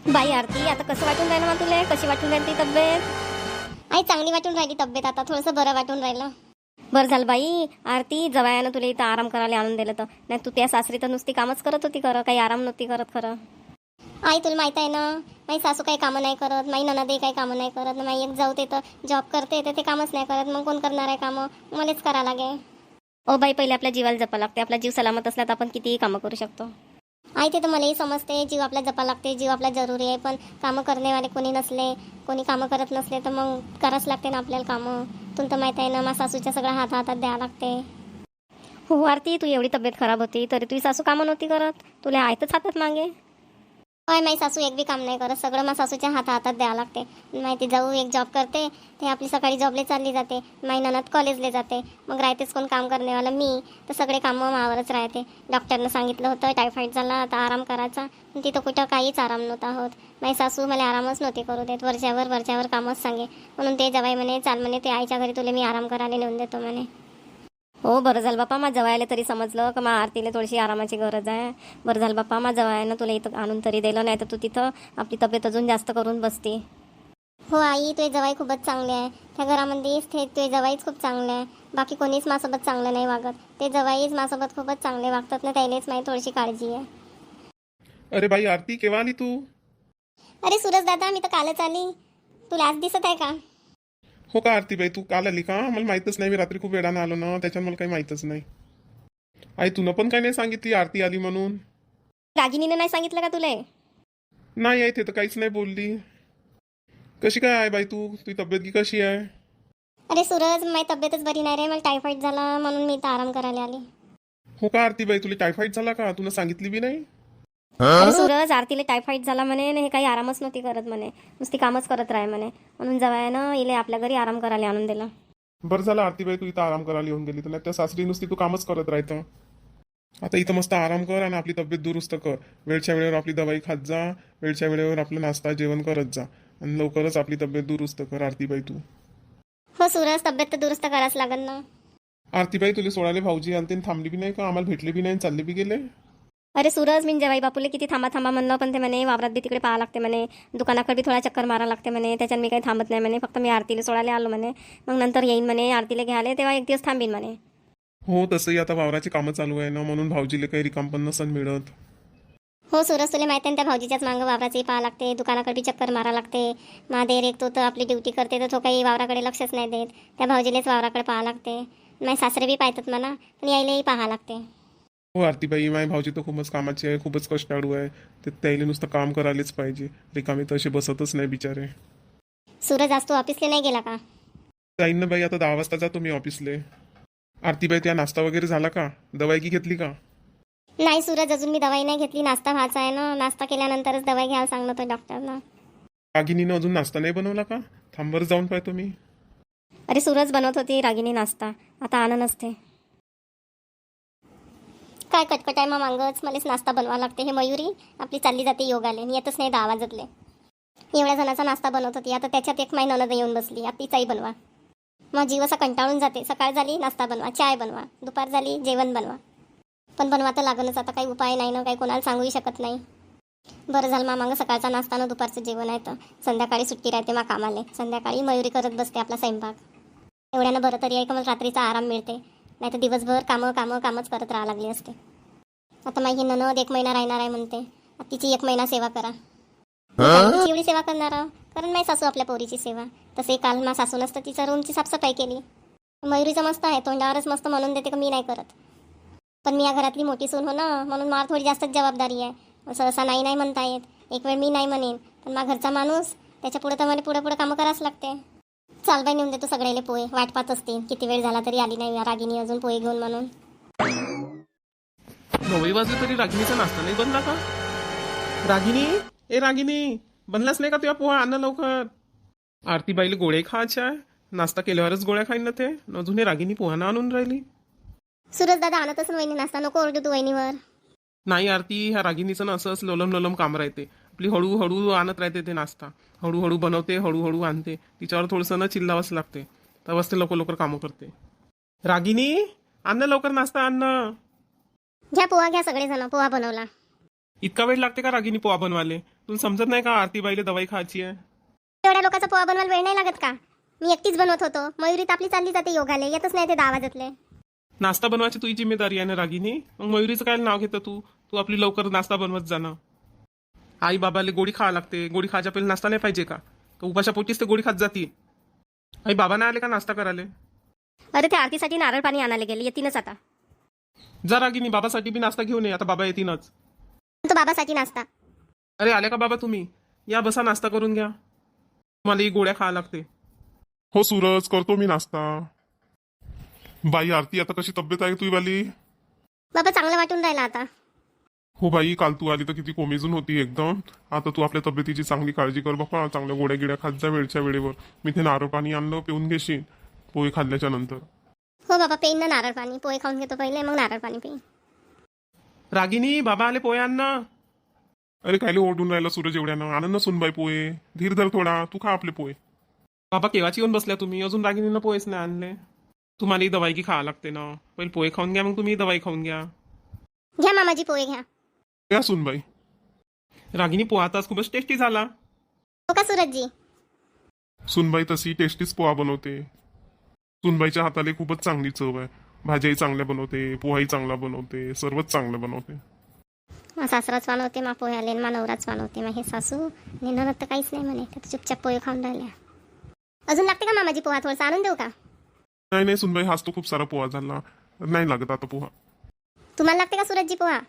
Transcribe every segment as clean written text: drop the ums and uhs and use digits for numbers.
बाई आरती, आता कसं वाटून राहिलं मग तुला? कशी वाटून राहिली ती तब्येत? आई चांगली वाटून राहिली तब्येत, आता थोडंसं बरं वाटून राहिलं. बरं झालं बाई आरती, जवायानं तुला इथं आराम करायला आणून दिलं तर. नाही तू त्या सासरी तर नुसती कामच करत होती, खरं काही आराम नव्हती करत खरं. आई तुला माहित आहे ना, माझी सासू काही कामं नाही करत, माझी ननदही काही कामं नाही करत, माझी एक जाऊ ते तर जॉब करते तर ते कामच नाही करत. मग कोण करणार आहे कामं? मलाच करा लागे. ओ बाई, पहिले आपल्या जीवाला जपा लागते. आपला जीव सलामत असला तर आपण कितीही कामं करू शकतो. आई ते तर मलाही समजते, जीव आपला जपा लागते, जीव आपला जरुरी आहे. पण कामं करण्यावाले कोणी नसले, कोणी कामं करत नसले तर मग करावंच लागते ना आपल्याला कामं. तुला तर माहित आहे ना, माझ्या सासूच्या सगळ्या हातात द्यावं लागते. हो आरती, तू एवढी तब्येत खराब होती तरी तुझी सासू कामं नव्हती करत, तुला आहेतच हातात मागे. होय, माझी सासू एक बी काम नाही करत, सगळं माझ्या सासूच्या हातात द्यावं लागते. माहिती जाऊ एक जॉब करते, ते आपली सकाळी जॉबला चालली जाते, माझी ननद कॉलेजला जाते, मग राहतेच कोण काम करण्यावाला मी, तर सगळे कामं मावरच राहते. डॉक्टरनं सांगितलं होतं टायफॉईड झाला, आता आराम करायचा, पण तिथं कुठं काहीच आराम नव्हता होत. माझी सासू मला आरामच नव्हती करू देत, वरच्यावर कामच सांगे. म्हणून ते जवाई म्हणे चाल म्हणे, ते आईच्या घरी तुला मी आराम करायला नेऊन देतो म्हणे. हो बरं झालं बापा, माझ्या जवायला तरी समजलं का मा आरतीला थोडीशी आरामाची गरज आहे. बरं झालं बापा, माझ्या जवायानं तुला इथं आणून तरी दिलं, नाही तर तू तिथं आपली तब्येत अजून जास्त करून बसती. हो आई, तुझे जवाई खूपच चांगले आहे. त्या घरामध्येच ते तुझे जवाईच खूप चांगले आहे, बाकी कोणीच माझ्यासोबत चांगलं नाही वागत. ते जवाईच माझ्यासोबत खूपच चांगले वागतात ना, त्यानेच माझी थोडीशी काळजी आहे. अरे बाई आरती, केव्हा आली तू? अरे सूरज दादा, मी तर कालच आली. तुला आज दिसत आहे का? हो का आरती बाई, तू काल आली का? मला माहीतच नाही, मी रात्री खूप वेळानं आलो ना, त्याच्यानं मला काही माहीतच नाही. आई तुनं पण काही नाही सांगितली आरती आली म्हणून? रागिनीने नाही सांगितलं का तुला? नाही आई, ते तर काहीच नाही बोलली. कशी काय आहे बाई तू? तुझी तब्येत की कशी आहे? अरे सूरज, माझी तब्येतच बरी नाही रे, मला टायफॉईड झाला म्हणून मी इथं आराम करायला आली. हो का आरती बाई, तुला टायफॉईड झाला का? तुला सांगितली बी नाही? अरे सूरज, आरतीला टायफॉईड झाला म्हणे, हे काही आरामच नव्हती करत म्हणे, नुसती कामच करत राहे म्हणे. म्हणून जवायानं इले आपल्या घरी आराम करायला आणून दिलं. बरं झालं आरती बाई, तू इथं आराम करायला येऊन गेली, तर नाही त्या सासरी नुसती तू कामच करत राहतं. आता इथं मस्त आराम कर आणि आपली तब्येत दुरुस्त कर. वेळच्या वेळेवर आपली दवाई खात जा, वेळच्या वेळेवर आपलं नाश्ता जेवण करत जा, आणि लवकरच आपली तब्येत दुरुस्त कर आरती बाई तू. हो सूरज, तब्येत तर दुरुस्त करावंच लागेल ना. आरतीबाई, तुला सोडायला भाऊजी आणते थांबली बी नाही का? आम्हाला भेटले बी नाही, चालले बी गेले. अरे सूरज, मी जवाई बापूले किती थांबा थांबा म्हणलं, पण ते म्हणे वावरात बी तिकडे पाहा लागते म्हणे, दुकानाकडे बी थोडा चक्कर मारा लागते म्हणे, त्याच्यानं मी काही थांबत नाही म्हणे, फक्त मी आरतीला सोडायला आलो म्हणे, मग नंतर येईन म्हणे आरतीला घ्यायला, तेव्हा एक दिवस थांबीन म्हणे. हो, तसंही आता वावराची कामं चालू आहे ना, म्हणून भाऊजीला काही रिकाम पण नसन मिळत. हो सूरज, तुला माहिती आहे त्या भाऊजीच्याच मागं वावराचंही पाहा लागते, दुकानाकडे बी चक्कर मारा लागते. महादेर एक तो तर आपली ड्युटी करते, तर तो काही वावराकडे लक्षच नाही देत, त्या भाऊजीलाच वावराकडे पाहा लागते. माझे सासरे बी पाहतात मला, पण यायलाही पाहा लागते. हो आरतीबाई, माझे भाऊजी तर खूपच कामाचे आहे, खूपच कष्टाळू आहे, ते त्याला नुसतं काम करायलाच पाहिजे, रिकामे तर असे बसतच नाही बिचारे. सूरज, आज तू ऑफिसला नाही गेला का? जाईन ना बाई, आता 10 वाजता जातो मी ऑफिसले. आरतीबाई, त्या नाश्ता वगैरे झाला का? दवाई की घेतली का? नाही सूरज, अजून मी दवाई नाही घेतली, नाश्ता व्हायचा आहे ना, नाश्ता केल्यानंतरच दवाई घ्यायला सांगलं होतं डॉक्टरनं. रागिनीनं अजून नाश्ता नाही बनवला का? थांबर जाऊन पाहतो मी. अरे सूरज, बनवत होती रागिनी नाश्ता, आता आणन नसते. काय कटकट आहे मग मागच, मलाच नाश्ता बनवावा लागते. हे मयुरी आपली चालली जाते योगाले, येतच नाही 10 वाजतले. एवढ्या जणांचा नाश्ता बनवत होती, आता त्याच्यात एक माई ननद येऊन बसली, आता तिचाही बनवा. मग जीव असा कंटाळून जाते, सकाळ झाली नाश्ता बनवा, चाय बनवा, दुपार झाली जेवण बनवा, पण बनवा तर लागणच, आता काही उपाय नाही ना, काही कोणाला सांगूही शकत नाही. बरं झालं मा, मग सकाळचा नाश्ता ना दुपारचं जेवण आहे, तर संध्याकाळी सुट्टी राहते मा कामाले, संध्याकाळी मयुरी करत बसते आपला स्वयंपाक. एवढ्यानं बरं तरी आहे का मला रात्रीचा आराम मिळते, नाही तर दिवसभर कामच करत राहा लागली असते. आता माझी ननद 1 महिना राहणार आहे म्हणते, आता तिची 1 महिना सेवा करा. तिची एवढी सेवा करणार कारण माझी सासू आपल्या पोरीची सेवा. तसे काल मा सासू नसतं तिच्या रूमची साफसफाई केली. मयुरीचं मस्त आहे, तोंडावरच मस्त म्हणून देते का मी नाही करत, पण मी या घरातली मोठी सून हो ना, म्हणून मला थोडी जास्तच जबाबदारी आहे. सहसा नाही नाही म्हणता येत, एक वेळ मी नाही म्हणेन, पण माझा घरचा माणूस त्याच्या पुढे तर मला पुढे कामं करावंच लागते. चाल बाई, नेऊन देतो सगळेले पोहे, वाट पाहत असते किती वेळ झाला तरी आली नाही रागिनी अजून पोहे घेऊन म्हणून. 9 वाजले तरी रागिनीचा नाश्ता नाही बनला का? रागिनी, ए रागिनी, बनलाच नाही का तुझ्या पोहा? आण लवकर. आरतीबाईला गोळे खायचे आहे, नाश्ता केल्यावरच गोळ्या खाईन ना ते, अजून हे रागिनी पोहाना आणून राहिली. सूरज दादा आणतच वहिनी नाश्ता, नको ओरडू तू वहिनीवर. नाही आरती, ह्या रागिनीचं ना असंच लोलम काम राहते, आपली हळूहळू आणत राहते ते नाश्ता, हळूहळू बनवते, हळूहळू आणते, तिच्यावर थोडंसं ना चिल्लावंच लागते, तेव्हाच ते लवकर कामं करते. रागिनी, आण लवकर नाश्ता आण. घ्या पोहा, घ्या सगळेजण, पोहा बनवला. इतका वेळ लागते का रागिनी पोहा बनवाले? तुला समजत नाही का आरतीबाईला दवाई खायची आहे? एवढ्या लोकांचा पोहा बनवायला वेळ नाही लागत का? मी एकटीच बनवत होतो. मयुरी तर आपली चालली जाते योगाले, येतच नाही ते 10 वाजतले. नाश्ता बनवायची तुझी जिम्मेदारी आहे ना रागिनी. मग मयुरीचं काय नाव घेतं तू? तू आपली लवकर नाश्ता बनवत जाणं. आई बाबाले गोळी खावा लागते. गोळी खायच्या पहिले नाश्ता नाही पाहिजे का? तर उपाशा पोटीच ते गोळी खात जाती. आई बाबा नाही आले का नाश्ता करायला? अरे ते आरतीसाठी नारळ पाणी आणायला गेले, येतीनच आता. जा रागिनी, बाबासाठी बी नाश्ता घेऊन ये. आता बाबा येतीनच. तो बाबासाठी नाश्ता. अरे आले का बाबा तुम्ही? या बसा, नाश्ता करून घ्या. मला ही गोळ्या खावा लागते. हो सूरज, करतो मी नाश्ता. बाई आरती, आता कशी तब्येत आहे तुझी वाली? बाबा चांगलं वाटून राहिला आता. हो बाई, काल तू आली तर किती कोमेजून होती एकदम. आता तू आपल्या तब्येतीची चांगली काळजी कर बापा. चांगल्या गोड्या गिड्या खात जा वेळच्या वेळेवर. मी ते नारळ पाणी आणलं, पिऊन घेशील पोहे खाल्ल्याच्या नंतर. हो बाबा, पेईन ना नारळ पाणी. पोहे खाऊन घेतो पहिले, मग नारळ पाणी पेईन. रागिनी, बाबा आले, पोहे आण ना. अरे कायले ओरडून राहिला सूरज एवढ्यानं? आनंद ना सुनबाई पोहे. धीर धर थोडा, तू खा आपले पोहे. बाबा केव्हाची येऊन बसल्या तुम्ही? अजून रागिनीनं पोहेच नाही आणले. तुम्हाला ही दवाई की खावा लागते ना. पहिले पोहे खाऊन घ्या, मग तुम्ही दवाई खाऊन घ्या. घ्या मामाजी पोहे घ्या. या सुनबाई. रागिनी, पोहा तर आज खूपच टेस्टी झाला. हो का सूरजजी? सुनबाई तशी टेस्टीच पोहा बनवते. सुनबाईच्या हाताला खूपच चांगली चव आहे. भाज्याही चांगल्या बनवते, पोहाही चांगला बनवते, सर्वच चांगलं बनवते. मा सासराच बनवते, मा पोहे आले, मा नवराच बनवते. मा हे सासू ननद तर काहीच नाही म्हणे, तर चुपचाप पोहे खाऊन राहिल्या. अजून लागते का मामाजी पोहा? थोडंसं आणून देऊ का? नाही नाही सुनबाई, हाच तो खूप सारा पोहा झाला. नाही लागत आता पोहा. तुम्हाला लागते का सूरजजी पोहा?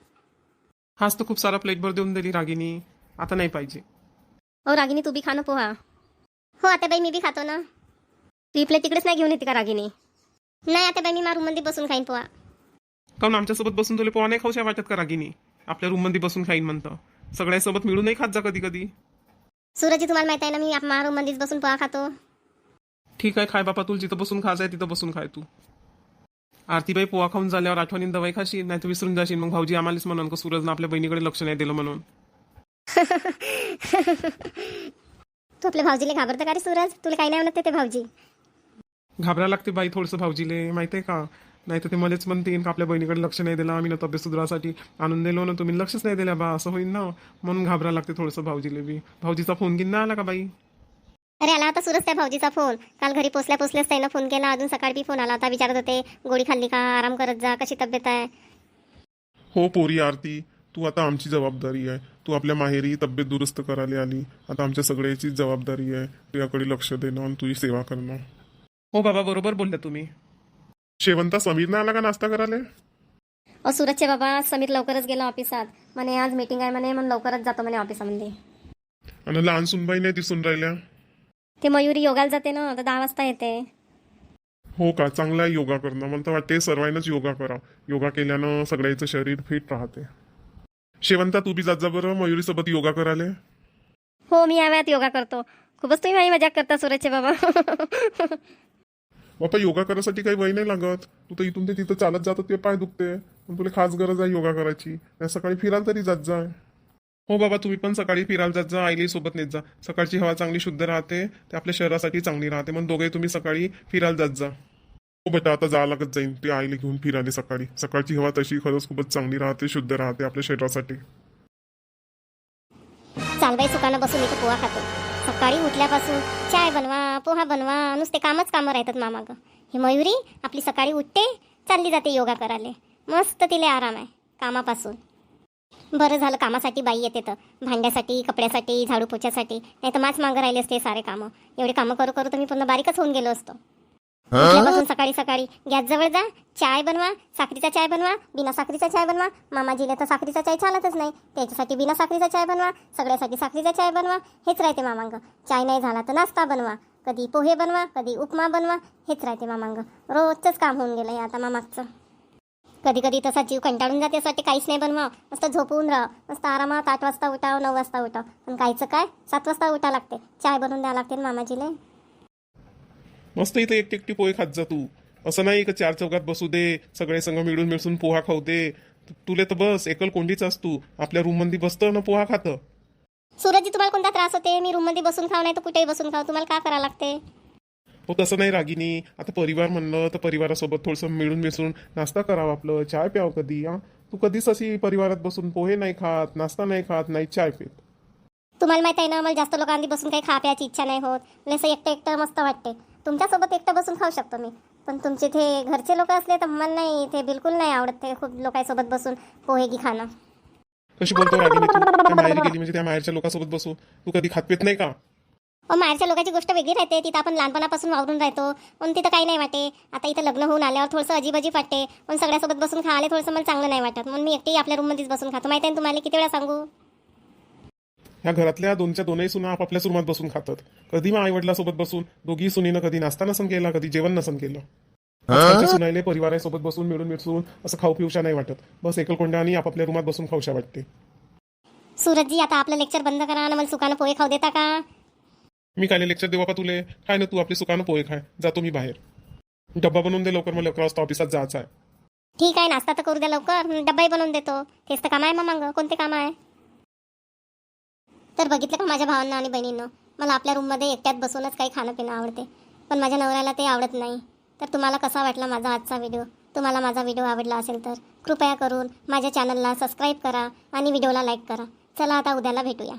हाच तो खूप सारा प्लेटभर देऊन दिली रागिनी. आता नाही पाहिजे. हो रागिनी, तू बी खा ना पोहा. हो आता बाई, मी बी खातो ना. तू प्लेट तिकडेच नाही घेऊन येते का रागिनी? नाही आता बाई, मी मा रूममध्ये बसून खाईन पोहा. काऊन आमच्यासोबत बसून तुला पोहा नाही खाऊशा वाटत का रागिनी? आपल्या रूममध्ये बसून खाईन म्हणतं. सगळ्यासोबत मिळून नाही खात जा कधी कधी. सूरजजी तुम्हाला माहित आहे ना, मी मा रूममध्येच बसून पोहा खातो. ठीक आहे, खाय बापा. तुला जिथं बसून खायचं तिथं बसून खाय तू. आरतीबाई, पोहा खाऊन झाल्यावर आठवणीन दवाई खाशील, नाही तर विसरून जाशील. मग भाऊजी आम्हालाच म्हणून का सूरजनं आपल्या बहिणीकडे लक्ष नाही दिलं म्हणून. तू आपल्या भाऊजीला घाबरतं का रे सूरज? तुला काही नाही म्हणत ते भाऊजी. घाबरायला लागते बाई थोडंसं भाऊजीले, माहिती आहे का? नाही तर ते मलाच म्हणतील का आपल्या बहिणीकडे लक्ष नाही दिलं, आम्ही ना तब्येत सुधारासाठी आणून दिलो ना, तुम्ही लक्षच नाही दिल्या बा, असं होईल ना. म्हणून घाबरायला लागते थोडंसं भाऊजीले बी. भाऊजीचा फोन घेऊन नाही आला का बाई? अरे आला होता सूरज त्या भाऊजीचा फोन. काल घरी पोचल्याच त्यानं फोन केला. अजून सकाळी बी फोन आला होता, विचारत होते गोळी खाल्ली का, आराम करत जा, कशी तब्येत आहे. हो पोरी आरती, तू आता आमची जबाबदारी आहे. तू आपल्या माहेरी तब्येत दुरुस्त करायला आली. आता आमच्या सगळ्याची जबाबदारी आहे तुझ्याकडे लक्ष देणं आणि तुझी सेवा करणं. हो बाबा, बरोबर बोलल्या तुम्ही. शेवंता, समीर ना आला का नाश्ता करायला? अ सूरजचे बाबा, समीर लवकरच गेला ऑफिसात. म्हणे आज मीटिंग आहे म्हणे, म्हणून लवकरच जातो म्हणे ऑफिसामध्ये. आणि लहान सुनबाई नाही दिसून राहिल्या? ते मयुरी योगाला जाते ना, तर 10 वाजता येते. हो का? चांगला आहे योगा करणं. मला तर वाटते सर्वांनाच योगा करा. योगा केल्यानं सगळ्याचं शरीर फिट राहते. शेवंता, तू बी जात जा बरं मयुरीसोबत योगा करायला. हो, मी या वेळात योगा करतो. खूपच तुम्ही माझी मजाक करता सूरजचे बाबा. बापा, योगा करायसाठी काही वय नाही लागत. तू तर इथून ते तिथं चालत जात, ते पाय दुखते. पण तुला खास गरज आहे योगा करायची. नाही सकाळी फिरायला तरी जात जा. हो बाबा, तुम्ही पण सकाळी फिरायला जात जा, आईली सोबत नेत जा. सकाळची हवा चांगली शुद्ध राहते, ते आपल्या शरीरासाठी चांगली राहते. मग दोघे तुम्ही सकाळी फिरायला जात जा. हो बेटा, आता जावं लागत जाईन ते आईला घेऊन फिरायला सकाळी. सकाळची हवा तशी खरंच खूपच चांगली राहते, शुद्ध राहते आपल्या शरीरासाठी. चाल बाई, सुकानं बसून इथं पोहा खातो. सकाळी उठल्यापासून चाय बनवा, पोहा बनवा, नुसते कामं राहतात मामागं. ही मयुरी आपली सकाळी उठते, चालली जाते योगा करायला. मस्त तिला आराम आहे कामापासून. बरं झालं कामासाठी बाई येते, तर भांड्यासाठी, कपड्यासाठी, झाडू पोछ्यासाठी. नाही तर माच मागं राहिले असते सारे कामं. एवढे कामं करू करू तर मी पुन्हा बारीकच होऊन गेलो असतो. उठल्यापासून सकाळी सकाळी गॅस जवळ जा, चाय बनवा, साखरीचा चाय बनवा, बिना साखरीचा चाय बनवा. मामाजीला तर साखरीचा चाय चालतच नाही, त्याच्यासाठी बिना साखरीचा चाय बनवा, सगळ्यासाठी साखरीचा चाय बनवा. हेच राहते मामांग. चाय नाही झाला तर नाश्ता बनवा, कधी पोहे बनवा, कधी उपमा बनवा. हेच राहते मामांग. रोजचंच काम होऊन गेलं आता मामागचं. कधी कधी तसा जीव कंटाळून जाते, असं वाटते काहीच नाही बनवा, मस्त झोपून राहा, मस्त आरामात 8 वाजता उठाव, 9 वाजता उठाव. पण कायचं काय, 7 वाजता उठा लागते, चाय बनवून द्यावं लागते मामाजीले. मस्त इथं एकटी पोहे खात जा तू. असं नाही का 4 चौकात बसू दे, सगळे संघ मिळून मिळून पोहा खाऊ दे. तुले तर बस एकल कोंडीच असतो. आपल्या रूम मध्ये बसतं ना पोहा खातं. सूरजजी, तुम्हाला कोणता त्रास होते? मी रूममध्ये बसून खाऊ, नाही तर कुठेही बसून खाऊ, तुम्हाला काय करावं लागते? हो तसं नाही रागिनी, आता परिवार म्हणलं तर परिवारासोबत थोडंसं मिळून मिसळून नाश्ता करावा, आपलं चाय प्यावं कधी. तू कधीच अशी परिवारात बसून पोहे नाही खात, नाश्ता नाही खात, नाही चाय पित. तुम्हाला माहिती आहे ना, मला जास्त लोकांनी बसून काही खा प्यायची इच्छा नाही होत. मला असं एकटं एकटं मस्त वाटते. तुमच्यासोबत एकटं बसून खाऊ शकतो मी, पण तुमचे ते घरचे लोक असले तर मला नाही, ते बिलकुल नाही आवडत ते खूप लोकांसोबत बसून पोहे की खाणं. कशी बोलतो रागिनी तू? त्या माहेरी गेली म्हणजे त्या माहेरच्या लोकांसोबत बसू? तू कधी खात पित नाही का? माहेरच्या लोकांची गोष्ट वेगळी राहते. तिथं आपण लहानपणापासून वावरून राहतो पण तिथं काही नाही वाटे. आता इथं लग्न होऊन आल्यावर थोडंसं अजीब अजीब वाटते, पण सगळ्यासोबत बसून खायला थोडंसं मला चांगलं नाही वाटत. म्हणून मी एकटी आपल्या रूममध्येच बसून खातो. माहिती आहे ना तुम्हाला, किती वेळा सांगू. ह्या घरातल्या दोनही सुना आपापल्या रूमात बसून खातात. कधी मग आई वडिलांसोबत बसून दोघी सुनीनं कधी नाश्ता नसन केला, कधी जेवण नसन केलं. आजकालच्या सुनाईले परिवारासोबत बसून मिळून मिसळून असं खाऊ पिऊशा नाही वाटत. बस एकलकोंड्या आणि आपापल्या रूमात बसून खाऊशा वाटते. सूरजजी, आता आपलं लेक्चर बंद करा आणि मला सुकानं पोहे खाऊ देता का? मी काय लेक्चर देऊ बापा तुले? काय ना तू आपली सुकानं पोहे खाय. जातो मी बाहेर. डब्बा बनवून दे लवकर, मला 11 वाजता ऑफिसात जायचं आहे. ठीक आहे, नाश्ता तर करू द्या लवकर, डब्बाही बनवून देतो. तेच तर काम आहे मग, कोणते काम आहे? तर बघितलं का माझ्या भावांना आणि बहिणींना, मला आपल्या रूममध्ये एकट्यात बसूनच काही खाणं पिणं आवडते, पण माझ्या नवऱ्याला ते आवडत नाही. तर तुम्हाला कसा वाटला माझा आजचा व्हिडिओ? तुम्हाला माझा व्हिडिओ आवडला असेल तर कृपया करून माझ्या चॅनलला सबस्क्राईब करा आणि व्हिडिओला लाईक करा. चला आता उद्याला भेटूया.